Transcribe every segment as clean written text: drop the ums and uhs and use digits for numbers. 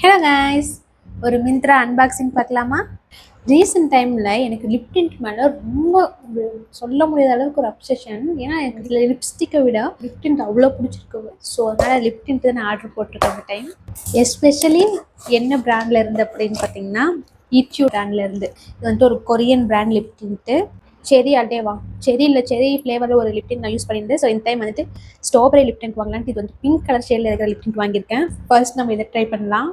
Hello guys, ஒரு Myntra unboxing பார்க்கலாமா? Recent டைமில் எனக்கு லிப் டிண்ட் மேலே ரொம்ப சொல்ல முடியாத அளவுக்கு ஒரு அப்சஷன். ஏன்னா எனக்கு இதில் லிப்ஸ்டிக்கை விட லிப் டிண்ட் அவ்வளோ பிடிச்சிருக்கு. ஸோ அதனால் லிப் டிண்ட் தான் நான் ஆர்டர் போட்டிருக்கேன் இந்த டைம். எஸ்பெஷலி என்ன பிராண்டில் இருந்து அப்படின்னு பார்த்தீங்கன்னா, ஈட்யூ பிராண்டில் இருந்து. இது வந்துட்டு ஒரு கொரியன் பிராண்ட் லிப் டிண்ட்டு. செரி அல்டேவா, செரி இல்லை செரி ஃப்ளேவரில் ஒரு லிப் டிண்ட் நான் யூஸ் பண்ணியிருந்தேன். ஸோ இந்த டைம் வந்துட்டு ஸ்ட்ராபெரி லிப் டிண்ட் வாங்கலான்ட்டு இது வந்து பிங்க் கலர் ஷேடில் இருக்கிற லிப் டிண்ட் வாங்கியிருக்கேன். ஃபர்ஸ்ட் நம்ம இதை ட்ரை பண்ணலாம்.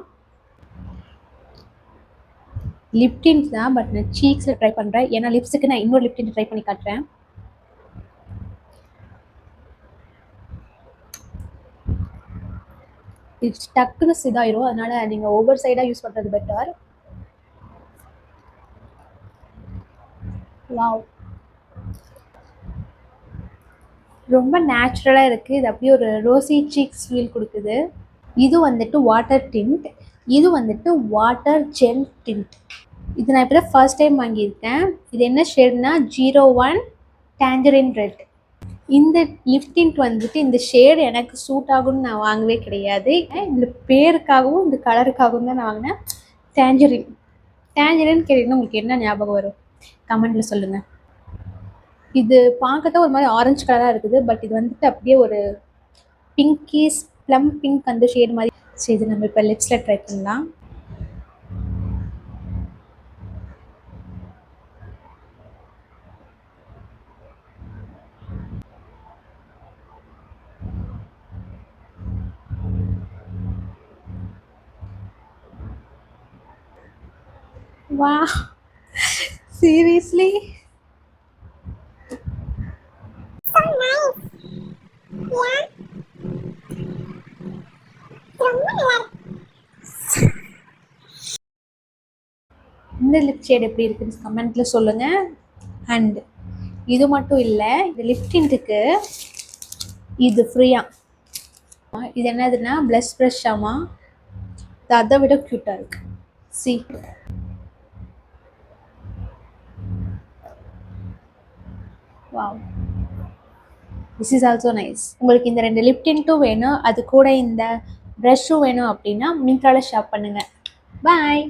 லிப் டிண்ட் தான், பட் நான் சீக்ஸில் ட்ரை பண்ணுறேன். ஏன்னா லிப்ஸுக்கு நான் இன்னொரு லிப் டிண்ட் ட்ரை பண்ணி காட்டுறேன். இது டக்குன்னு இதாயிரும், அதனால நீங்கள் ஒவ்வொரு சைடாக யூஸ் பண்ணுறது பெட்டர். வாவ், ரொம்ப நேச்சுரலாக இருக்குது. இது அப்படியே ஒரு ரோசி சீக்ஸ் ஃபீல் கொடுக்குது. இது வந்துட்டு வாட்டர் டிண்ட், இது வந்துட்டு வாட்டர் ஜெல் டிண்ட். இது நான் இப்போ தான் ஃபர்ஸ்ட் டைம் வாங்கியிருக்கேன். இது என்ன ஷேட்னா 01 டேஞ்சரின் ரெட். இந்த லிப் டிண்ட் வந்துட்டு இந்த ஷேடு எனக்கு சூட் ஆகும்னு நான் வாங்கவே கிடையாது. இந்த பேருக்காகவும் இந்த கலருக்காகவும் தான் நான் வாங்கினேன். டேஞ்சரின் டேஞ்சரின் கேட்டீங்கன்னா உங்களுக்கு என்ன ஞாபகம் வரும்? கமெண்ட்டில் சொல்லுங்கள். இது பார்க்கத்தான் ஒரு மாதிரி ஆரஞ்சு கலராக இருக்குது, பட் இது வந்துட்டு அப்படியே ஒரு பிங்கிஸ் ப்ளம் பிங்க் அந்த ஷேடு மாதிரி. சரி, இது நம்ம இப்போ லிப்ஸில் ட்ரை பண்ணலாம். வா, சீரியஸ்லி so nice. Yeah. இந்த லிப் ஷேட் எப்படி இருக்குன்னு கமெண்ட்டில் சொல்லுங்கள். அண்ட் இது மட்டும் இல்லை, இந்த லிப் டிண்ட்டுக்கு இது ஃப்ரீயாக. இது என்னதுன்னா ப்ளஷ் ப்ரஷ் ஆமாம். இது அதை விட க்யூட்டாக இருக்குது. C, wow, this is also nice. உங்களுக்கு இந்த 2 லிப் டிண்ட்டும் வேணும், அது கூட இந்த ப்ரஷ்ஷும் வேணும் அப்படின்னா மிந்த்ராவில் ஷாப் பண்ணுங்கள். பாய்.